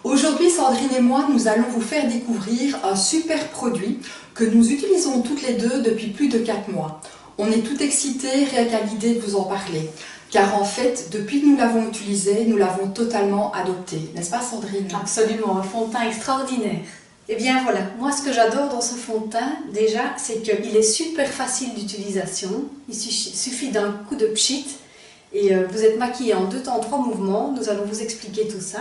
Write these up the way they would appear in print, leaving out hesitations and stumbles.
Aujourd'hui, Sandrine et moi, nous allons vous faire découvrir un super produit que nous utilisons toutes les deux depuis plus de 4 mois. On est tout excités rien qu'à l'idée de vous en parler. Car en fait, depuis que nous l'avons utilisé, nous l'avons totalement adopté. N'est-ce pas Sandrine? Absolument, un fond de teint extraordinaire. Eh bien voilà, moi ce que j'adore dans ce fond de teint, déjà, c'est qu'il est super facile d'utilisation. Il suffit d'un coup de pchit et vous êtes maquillé en 2 temps, 3 mouvements. Nous allons vous expliquer tout ça.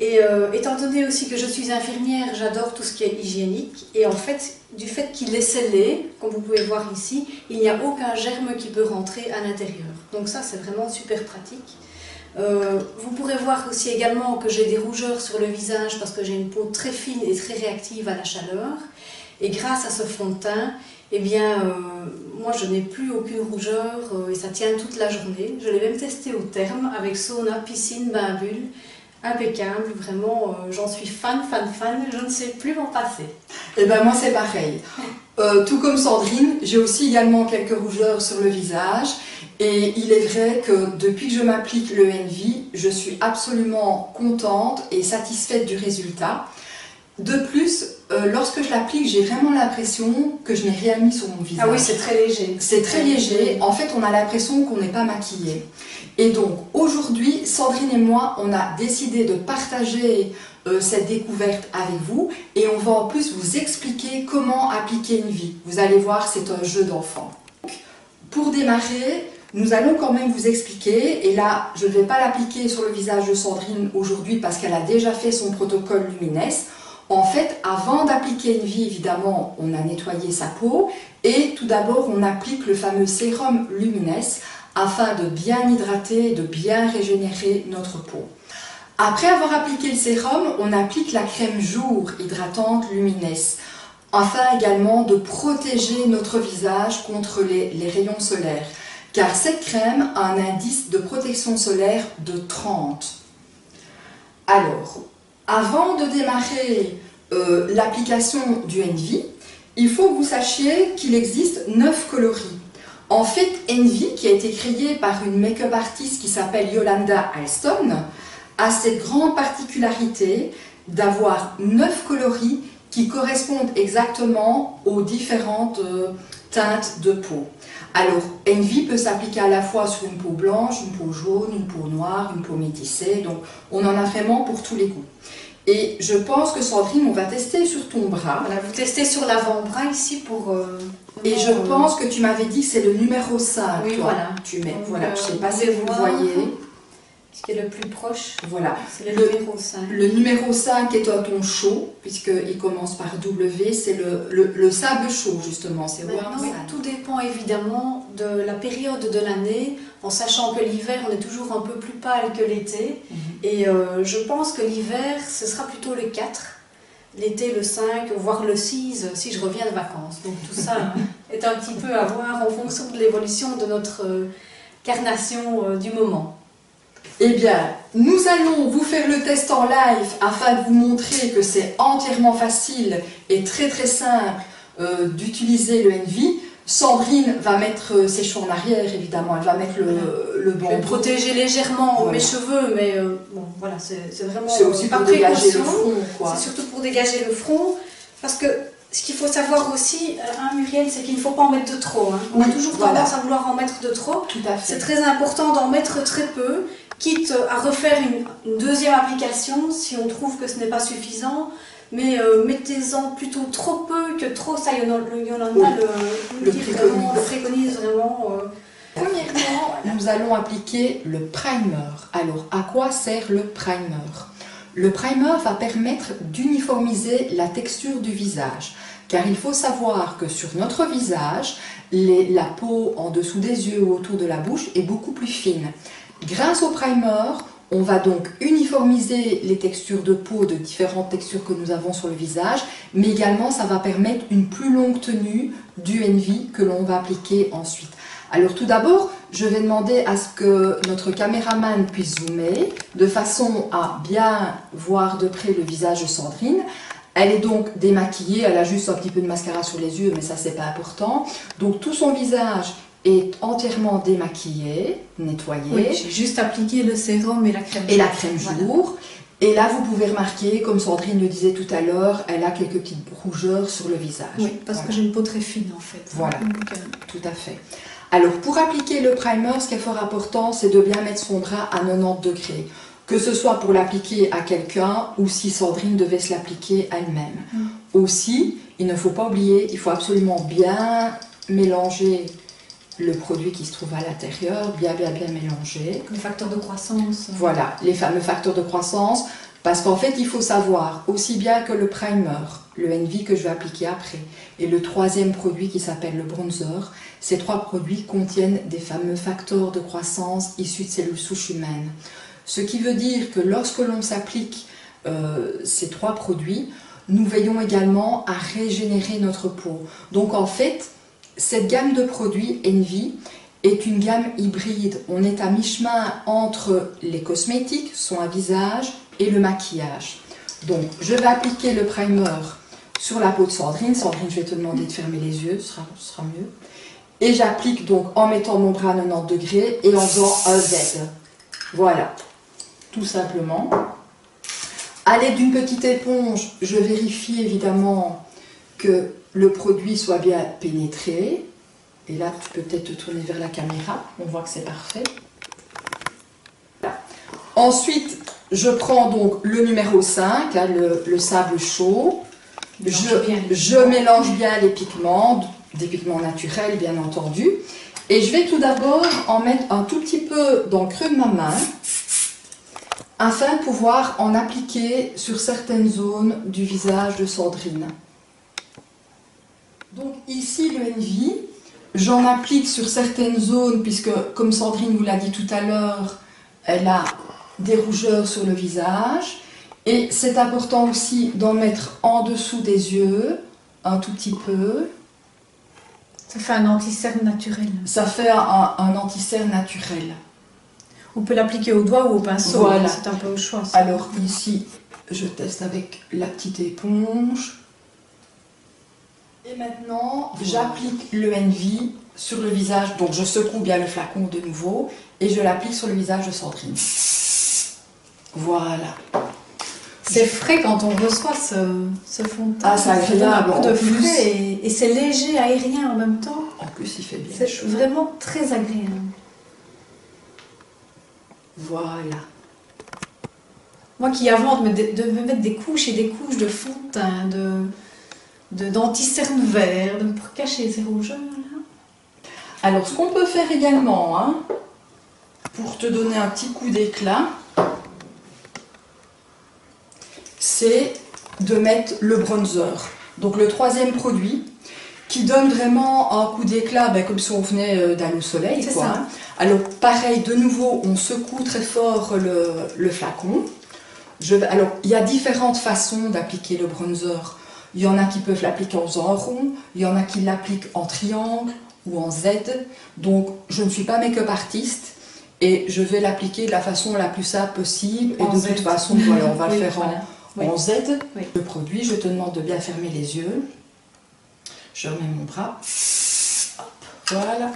Et étant donné aussi que je suis infirmière, j'adore tout ce qui est hygiénique. Et en fait, du fait qu'il est scellé, comme vous pouvez voir ici, il n'y a aucun germe qui peut rentrer à l'intérieur. Donc ça, c'est vraiment super pratique. Vous pourrez voir aussi également que j'ai des rougeurs sur le visage parce que j'ai une peau très fine et très réactive à la chaleur. Et grâce à ce fond de teint, eh bien, moi je n'ai plus aucune rougeur et ça tient toute la journée. Je l'ai même testé au terme avec sauna, piscine, bain bulle. Impeccable, vraiment, j'en suis fan, je ne sais plus m'en passer. Et ben moi c'est pareil. Tout comme Sandrine, j'ai aussi également quelques rougeurs sur le visage. Et il est vrai que depuis que je m'applique le Envy, je suis absolument contente et satisfaite du résultat. De plus, lorsque je l'applique, j'ai vraiment l'impression que je n'ai rien mis sur mon visage. Ah oui, c'est très léger. C'est très léger. En fait, on a l'impression qu'on n'est pas maquillé. Et donc, aujourd'hui, Sandrine et moi, on a décidé de partager cette découverte avec vous. Et on va en plus vous expliquer comment appliquer Envy. Vous allez voir, c'est un jeu d'enfant. Pour démarrer, nous allons quand même vous expliquer, et là je ne vais pas l'appliquer sur le visage de Sandrine aujourd'hui parce qu'elle a déjà fait son protocole Lumines. En fait, avant d'appliquer Envy, évidemment, on a nettoyé sa peau et tout d'abord on applique le fameux sérum Lumines afin de bien hydrater, de bien régénérer notre peau. Après avoir appliqué le sérum, on applique la crème jour hydratante Lumines afin également de protéger notre visage contre les rayons solaires. Car cette crème a un indice de protection solaire de 30. Alors, avant de démarrer l'application du Envy, il faut que vous sachiez qu'il existe 9 coloris. En fait, Envy, qui a été créé par une make-up artiste qui s'appelle Yolanda Alston, a cette grande particularité d'avoir 9 coloris qui correspondent exactement aux différentes teintes de peau. Alors, Envy peut s'appliquer à la fois sur une peau blanche, une peau jaune, une peau noire, une peau métissée, donc on en a vraiment pour tous les goûts. Et je pense que Sandrine, on va tester sur ton bras. Voilà, vous testez sur l'avant-bras ici pour... et je pense que tu m'avais dit que c'est le numéro 5, oui, toi. voilà. Tu mets, Donc, voilà, je ne sais pas si vous le voyez. Ce qui est le plus proche, voilà. C'est le numéro 5. Le numéro 5 est un ton chaud, puisqu'il commence par W, c'est le sable chaud justement. Tout dépend évidemment de la période de l'année, en sachant que l'hiver on est toujours un peu plus pâle que l'été. Et je pense que l'hiver ce sera plutôt le 4, l'été le 5, voire le 6 si je reviens de vacances. Donc tout ça est un petit peu à voir en fonction de l'évolution de notre carnation du moment. Eh bien, nous allons vous faire le test en live afin de vous montrer que c'est entièrement facile et très simple d'utiliser le Envy. Sandrine va mettre ses cheveux en arrière, évidemment, elle va mettre le bandeau. Je vais protéger légèrement mes cheveux, mais bon, voilà, c'est vraiment... C'est aussi pour dégager le front, quoi. C'est surtout pour dégager le front, parce que ce qu'il faut savoir aussi, Muriel, c'est qu'il ne faut pas en mettre de trop. Hein. On a toujours tendance à vouloir en mettre de trop. Tout à fait. C'est très important d'en mettre très peu, quitte à refaire une deuxième application si on trouve que ce n'est pas suffisant. Mais mettez-en plutôt trop peu que trop, ça Yolanda le préconise vraiment. Premièrement, nous allons appliquer le primer. Alors, à quoi sert le primer? Le primer va permettre d'uniformiser la texture du visage. Car il faut savoir que sur notre visage, la peau en dessous des yeux ou autour de la bouche est beaucoup plus fine. Grâce au primer, on va donc uniformiser les textures de peau de différentes textures que nous avons sur le visage, mais également ça va permettre une plus longue tenue du Envy que l'on va appliquer ensuite. Alors tout d'abord, je vais demander à ce que notre caméraman puisse zoomer de façon à bien voir de près le visage de Sandrine. Elle est donc démaquillée, elle a juste un petit peu de mascara sur les yeux, mais ça c'est pas important. Donc tout son visage est entièrement démaquillé, nettoyé. Oui, j'ai juste appliqué le sérum et la crème jour. Et la crème jour. Et là, vous pouvez remarquer, comme Sandrine le disait tout à l'heure, elle a quelques petites rougeurs sur le visage. Oui, parce que j'ai une peau très fine en fait. Voilà, Donc, tout à fait. Alors, pour appliquer le primer, ce qui est fort important, c'est de bien mettre son drap à 90 degrés. Que ce soit pour l'appliquer à quelqu'un ou si Sandrine devait se l'appliquer à elle-même. Aussi, il ne faut pas oublier, il faut absolument bien mélanger le produit qui se trouve à l'intérieur, bien mélanger. les facteurs de croissance. Voilà, les fameux facteurs de croissance, parce qu'en fait, il faut savoir, aussi bien que le primer, le Envy que je vais appliquer après, et le troisième produit qui s'appelle le bronzer, ces trois produits contiennent des fameux facteurs de croissance issus de cellules souches humaines. Ce qui veut dire que lorsque l'on s'applique ces trois produits, nous veillons également à régénérer notre peau. Donc en fait, cette gamme de produits Envy est une gamme hybride. On est à mi-chemin entre les cosmétiques, soins à visage et le maquillage. Donc je vais appliquer le primer sur la peau de Sandrine. Sandrine, je vais te demander de fermer les yeux, ce sera mieux. Et j'applique donc en mettant mon bras à 90 degrés et en faisant un Z. Voilà, tout simplement. À l'aide d'une petite éponge, je vérifie évidemment que le produit soit bien pénétré. Et là, tu peux peut-être te tourner vers la caméra. On voit que c'est parfait. Voilà. Ensuite, je prends donc le numéro 5, là, le sable chaud. Je mélange bien les pigments, des pigments naturels bien entendu. Et je vais tout d'abord en mettre un tout petit peu dans le creux de ma main, afin de pouvoir en appliquer sur certaines zones du visage de Sandrine. Donc ici le Envy, j'en applique sur certaines zones puisque comme Sandrine vous l'a dit tout à l'heure, elle a des rougeurs sur le visage. Et c'est important aussi d'en mettre en dessous des yeux, un tout petit peu. Ça fait un anti-cerne naturel. Ça fait un anti-cerne naturel. On peut l'appliquer au doigt ou au pinceau, voilà. C'est un peu au choix. Ça. Alors ici, je teste avec la petite éponge. Et maintenant, j'applique le Envy sur le visage. Donc je secoue bien le flacon de nouveau et je l'applique sur le visage de Sandrine. Voilà. C'est frais quand on reçoit ce fond de teint. Ah, c'est agréable. Un peu de frais et c'est léger, aérien en même temps. En plus, il fait bien. C'est vraiment très agréable. Voilà. Moi qui avant de me mettre des couches et des couches de fond de teint, d'anti-cerne vert, pour cacher ces rougeurs là. Alors, ce qu'on peut faire également, hein, pour te donner un petit coup d'éclat, c'est de mettre le bronzer. Donc le troisième produit qui donne vraiment un coup d'éclat, comme si on venait d'aller au soleil. C'est quoi, ça. hein. Alors pareil, de nouveau, on secoue très fort le flacon. Alors, il y a différentes façons d'appliquer le bronzer. Il y en a qui peuvent l'appliquer en faisant un rond, il y en a qui l'appliquent en triangle ou en Z. Donc, je ne suis pas make-up artiste et je vais l'appliquer de la façon la plus simple possible. Et de toute façon, voilà, on va le faire en Z. Oui. Le produit, je te demande de bien fermer les yeux. Je remets mon bras. Hop, voilà.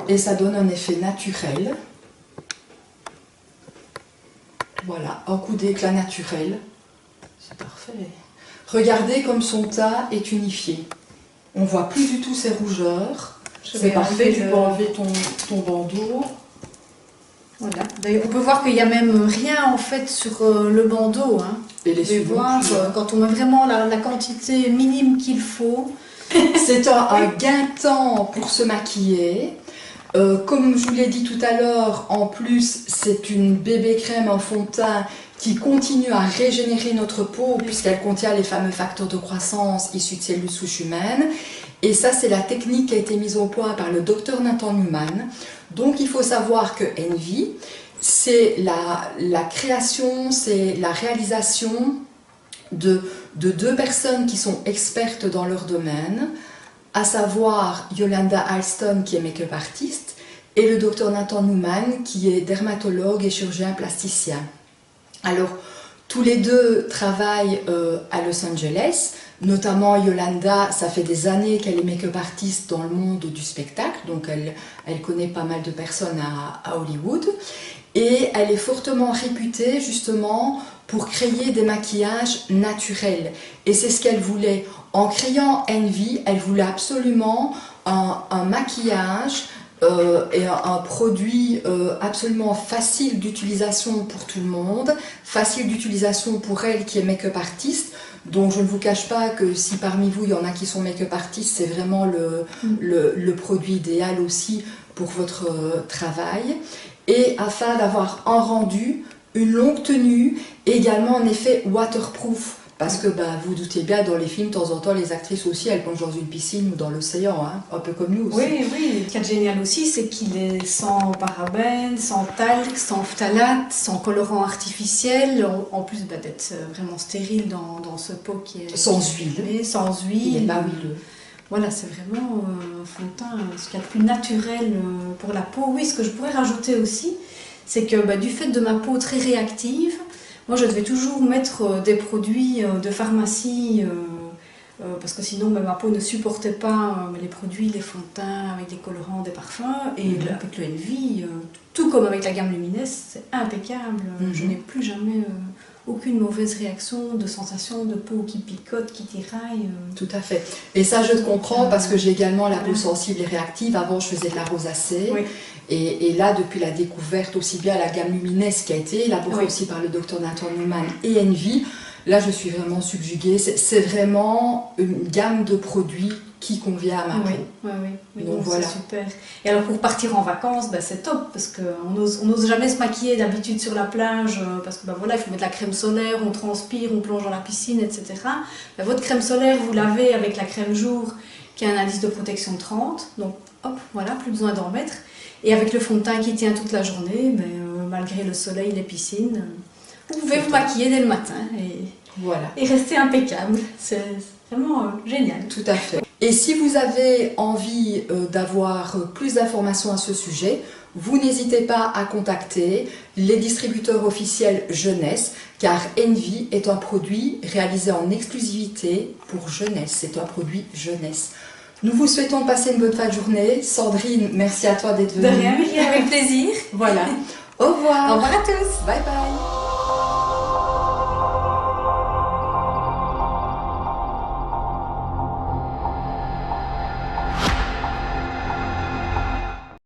Et ça donne un effet naturel. Voilà, un coup d'éclat naturel. C'est parfait. Regardez comme son teint est unifié. On voit plus du tout ces rougeurs. C'est parfait, tu peux enlever ton bandeau. Voilà. D'ailleurs, on peut voir qu'il n'y a même rien en fait sur le bandeau. Hein. Et les Vous pouvez voir quand on met vraiment la quantité minime qu'il faut. C'est un gain de temps pour se maquiller. Comme je vous l'ai dit tout à l'heure, en plus c'est une bébé crème en fond de teint qui continue à régénérer notre peau puisqu'elle contient les fameux facteurs de croissance issus de cellules souches humaines. Et ça, c'est la technique qui a été mise au point par le docteur Nathan Newman. Donc il faut savoir que Envy, c'est la création, c'est la réalisation de deux personnes qui sont expertes dans leur domaine, à savoir Yolanda Alston qui est make-up artiste et le docteur Nathan Newman qui est dermatologue et chirurgien plasticien. Alors, tous les deux travaillent à Los Angeles, notamment Yolanda, ça fait des années qu'elle est make-up artiste dans le monde du spectacle, donc elle connaît pas mal de personnes à Hollywood. et elle est fortement réputée justement pour créer des maquillages naturels. Et c'est ce qu'elle voulait. En créant Envy, elle voulait absolument un maquillage et un produit absolument facile d'utilisation pour tout le monde, facile d'utilisation pour elle qui est make-up artiste. Donc je ne vous cache pas que si parmi vous il y en a qui sont make-up artistes, c'est vraiment le produit idéal aussi pour votre travail. Et afin d'avoir un rendu, une longue tenue, et également en effet waterproof. Parce que vous doutez bien, dans les films, de temps en temps, les actrices aussi, elles plongent dans une piscine ou dans l'océan, hein, un peu comme nous aussi. Oui, oui. Ce qui est génial aussi, c'est qu'il est sans parabènes, sans talc, sans phtalate, sans colorant artificiel, en plus d'être vraiment stérile dans ce pot qui est... Sans huile. Sans huile. Il n'est pas huileux. Voilà, c'est vraiment un fond de teint, ce qu'il y a de plus naturel pour la peau. Oui, ce que je pourrais rajouter aussi, c'est que du fait de ma peau très réactive, moi je devais toujours mettre des produits de pharmacie, parce que sinon ma peau ne supportait pas les produits, les fonds de teint avec des colorants, des parfums. Et avec le Envy, tout comme avec la gamme Luminesse, c'est impeccable. Je n'ai plus jamais aucune mauvaise réaction, de sensation de peau qui picote, qui tiraille. Tout à fait. Et ça je te comprends parce que j'ai également la peau sensible et réactive. Avant je faisais de la rosacée. Oui. Et là, depuis la découverte aussi bien la gamme Luminesse qui a été élaborée aussi par le Dr Nathan Newman et Envy, là je suis vraiment subjuguée. C'est vraiment une gamme de produits qui convient à ma peau. Oui, donc voilà. C'est super. Et alors pour partir en vacances, c'est top parce qu'on n'ose jamais se maquiller d'habitude sur la plage parce que voilà, il faut mettre la crème solaire, on transpire, on plonge dans la piscine, etc. Votre crème solaire, vous lavez avec la crème jour qui a un indice de protection de 30, donc hop, voilà, plus besoin d'en mettre. Et avec le fond de teint qui tient toute la journée, malgré le soleil, les piscines, vous pouvez vous maquiller dès le matin et rester impeccable. C'est vraiment génial. Tout à fait. Et si vous avez envie d'avoir plus d'informations à ce sujet, vous n'hésitez pas à contacter les distributeurs officiels jeunesse, car Envy est un produit réalisé en exclusivité pour jeunesse. C'est un produit jeunesse. Nous vous souhaitons de passer une bonne fin de journée. Sandrine, merci à toi d'être venue. De rien, Myriam, avec plaisir. Voilà. Au revoir. Au revoir à tous. Bye bye.